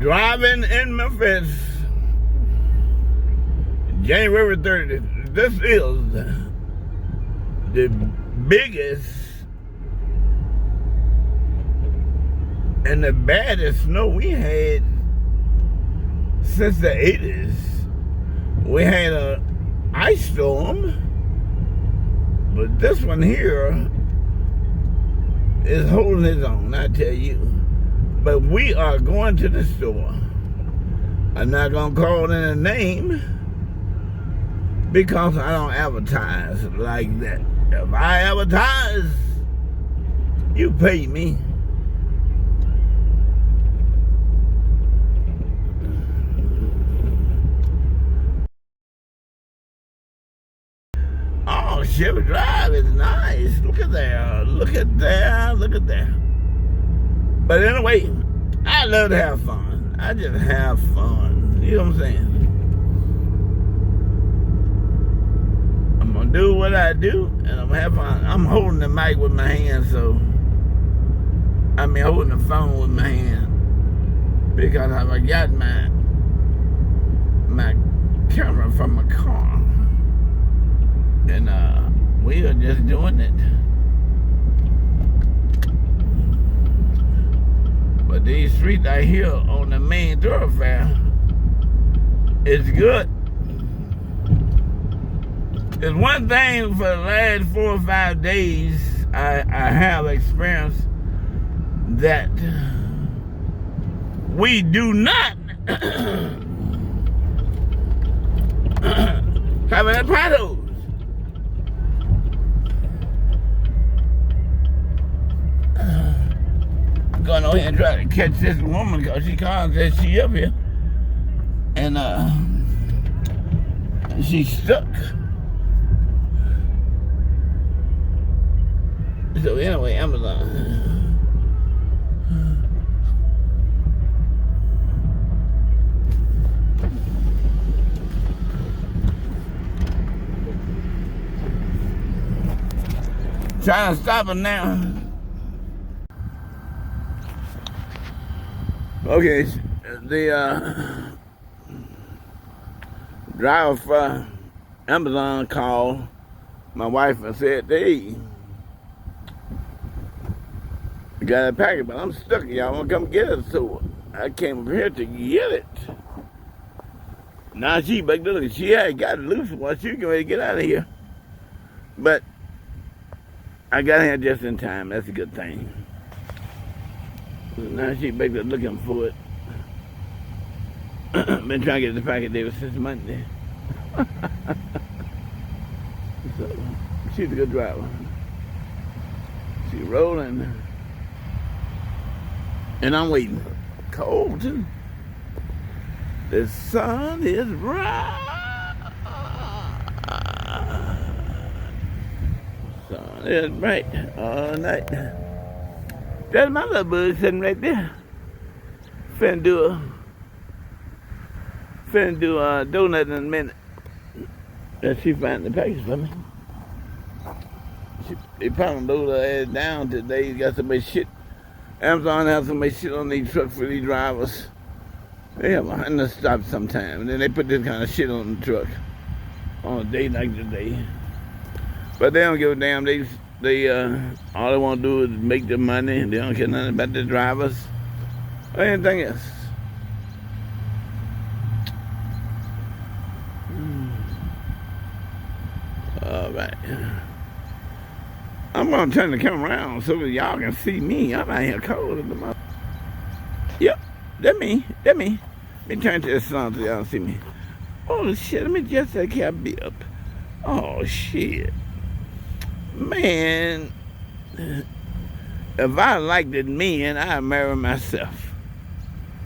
Driving in Memphis, January 30th. This is the biggest and the baddest snow we had since the 80s. We had a ice storm, but this one here is holding its own, I tell you. But we are going to the store. I'm not going to call in a name because I don't advertise like that. If I advertise, you pay me. Oh, Chevy Drive is nice. Look at there. Look at there. Look at there. But anyway, I love to have fun. I just have fun. You know what I'm saying? I'm going to do what I do, and I'm going to have fun. I'm holding the mic with my hand, so... holding the phone with my hand. Because I got my camera from my car. And we are just doing it. But these streets out here on the main thoroughfare is good. There's one thing for the last 4 or 5 days I have experienced that we do not have any potholes. Going over here and try to catch this woman because she called and said she up here. And she's stuck. So anyway, Amazon. Trying to stop her now. Okay, the driver for Amazon called my wife and said, hey, I got a package, but I'm stuck. Y'all want to come get it? So I came over here to get it. Now she back there, she had got it loose once she can get out of here. But I got here just in time. That's a good thing. Now she back there looking for it. Been trying to get the package there since Monday. So she's a good driver. She's rolling. And I'm waiting. Cold too. The sun is bright. Sun is bright all night. That's my little bug sitting right there. Finna do a donut in a minute. And she find the package for me. They probably load her ass down today. Got so much shit. Amazon has so much shit on these trucks for these drivers. They have 100 stops sometime. And then they put this kind of shit on the truck on a day like today. But they don't give a damn. They all they want to do is make their money, and they don't care nothing about the drivers or anything else. All right. I'm gonna turn the camera around so that y'all can see me. I'm out here cold at the moment. Yep, that me. Let me turn to the sun so y'all see me. Oh shit, let me just that cap up. Oh shit. Man, if I liked it men, I'd marry myself.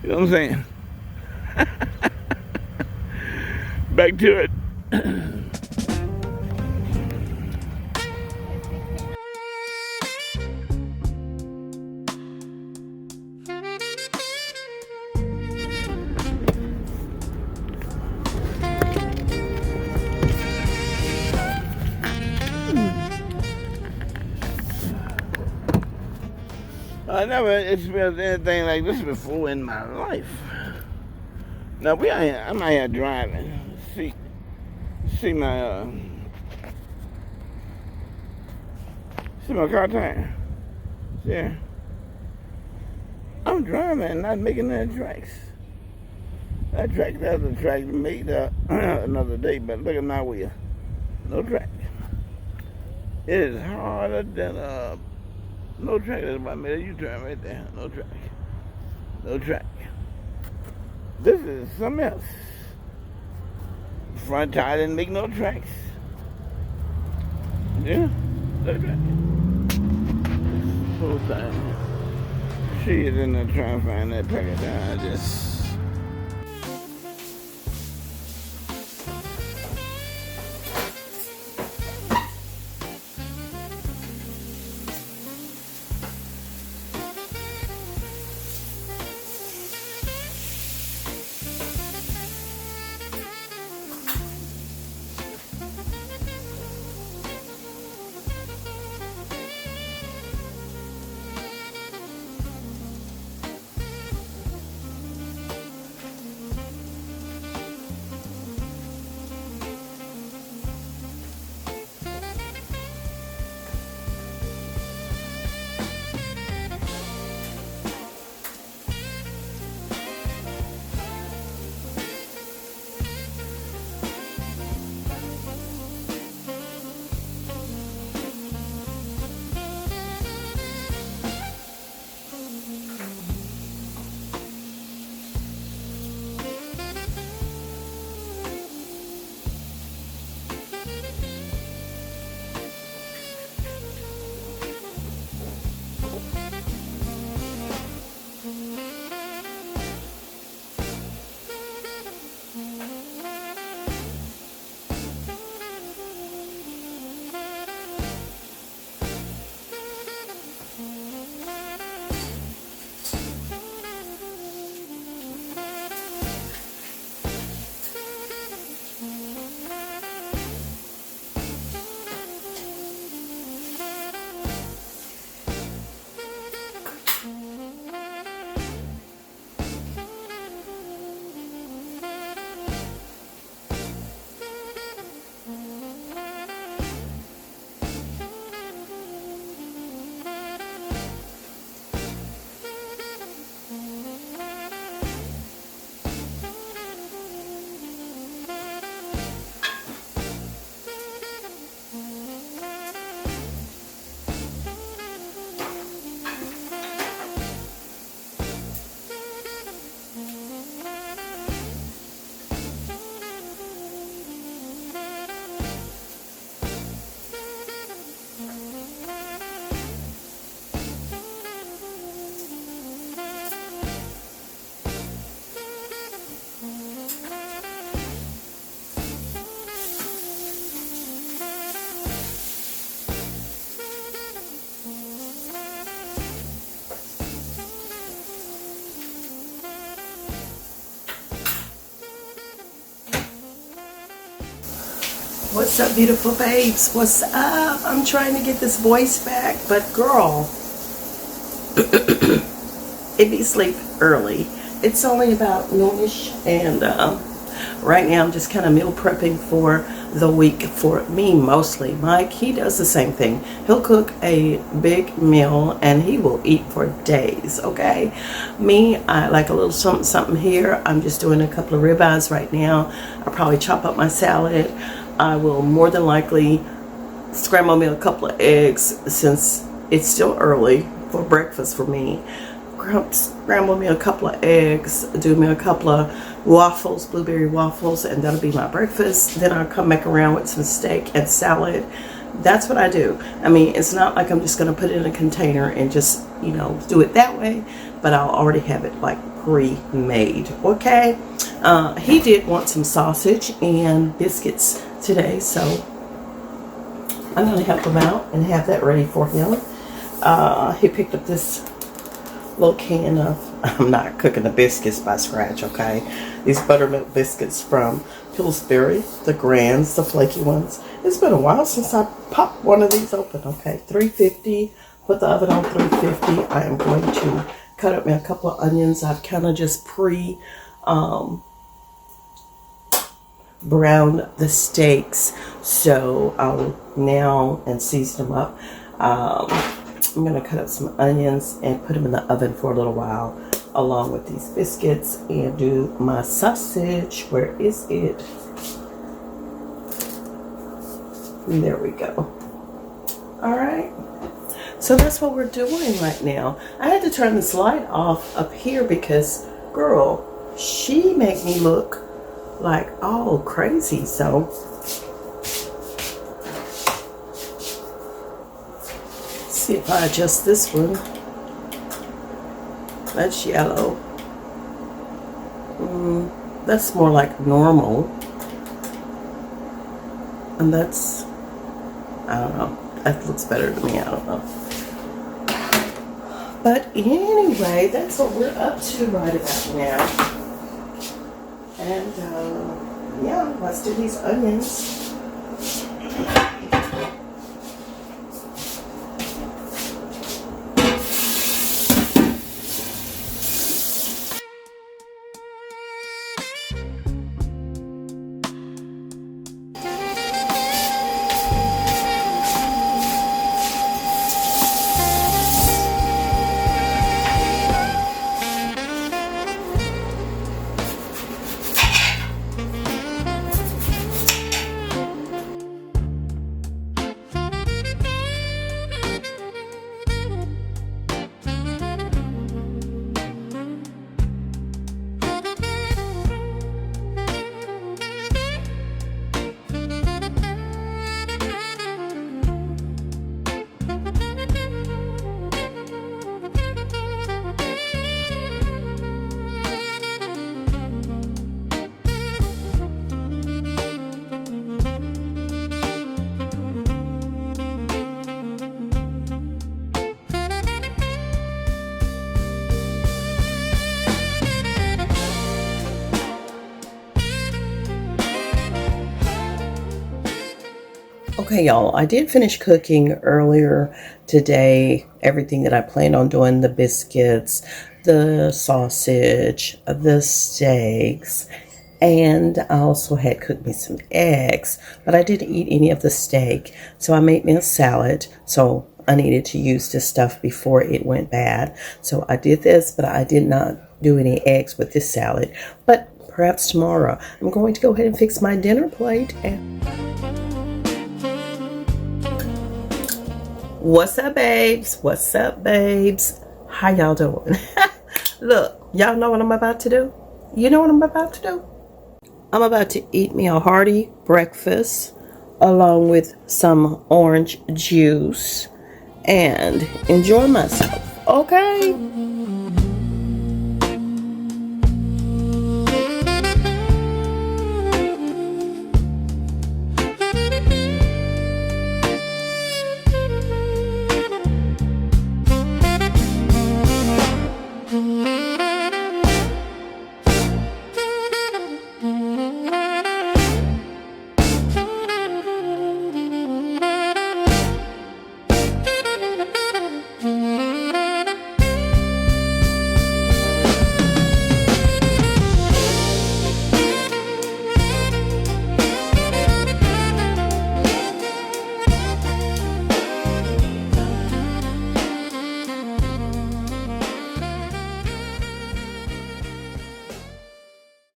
You know what I'm saying? Back to it. I never experienced anything like this before in my life. Now I'm out here driving. See my car tire. Yeah. I'm driving and not making any tracks. That was a track made another day, but look at my wheel. No track. It is harder than no track. That's why I made a U-turn right there. No track. No track. This is something else. Front tire didn't make no tracks. Yeah, no track. Whole time. She is in there trying to find that package. I just. What's up, beautiful babes? What's up? I'm trying to get this voice back, but girl, it be sleep early. It's only about noonish, and right now I'm just kind of meal prepping for the week for me mostly. Mike, he does the same thing. He'll cook a big meal and he will eat for days, okay? Me, I like a little something here. I'm just doing a couple of ribeyes right now. I'll probably chop up my salad. I will more than likely scramble me a couple of eggs since it's still early for breakfast for me. Scramble me a couple of eggs, do me a couple of waffles, blueberry waffles, and that'll be my breakfast. Then I'll come back around with some steak and salad. That's what I do. I mean, it's not like I'm just going to put it in a container and just, you know, do it that way, but I'll already have it like pre-made, okay? He did want some sausage and biscuits today, so I'm going to help him out and have that ready for him. He picked up this little can of, I'm not cooking the biscuits by scratch, okay? These buttermilk biscuits from Pillsbury, the grands, the flaky ones. It's been a while since I popped one of these open, okay? $3.50, put the oven on $3.50. I am going to cut up me a couple of onions. I've kind of just browned the steaks, so I'll now and season them up. I'm going to cut up some onions and put them in the oven for a little while, along with these biscuits, and do my sausage. Where is it? There we go. All right. So that's what we're doing right now. I had to turn this light off up here because, girl, she made me look like all crazy. So let's see if I adjust this one. That's yellow. That's more like normal. And that's, I don't know. That looks better to me. I don't know. But anyway, that's what we're up to right about now. And yeah, let's do these onions. Okay, y'all, I did finish cooking earlier today, everything that I planned on doing, the biscuits, the sausage, the steaks, and I also had cooked me some eggs, but I didn't eat any of the steak, so I made me a salad, so I needed to use this stuff before it went bad. So I did this, but I did not do any eggs with this salad, but perhaps tomorrow I'm going to go ahead and fix my dinner plate. And what's up, babes? What's up, babes? How y'all doing? Look, y'all know what I'm about to do? You know what I'm about to do? I'm about to eat me a hearty breakfast along with some orange juice and enjoy myself, okay?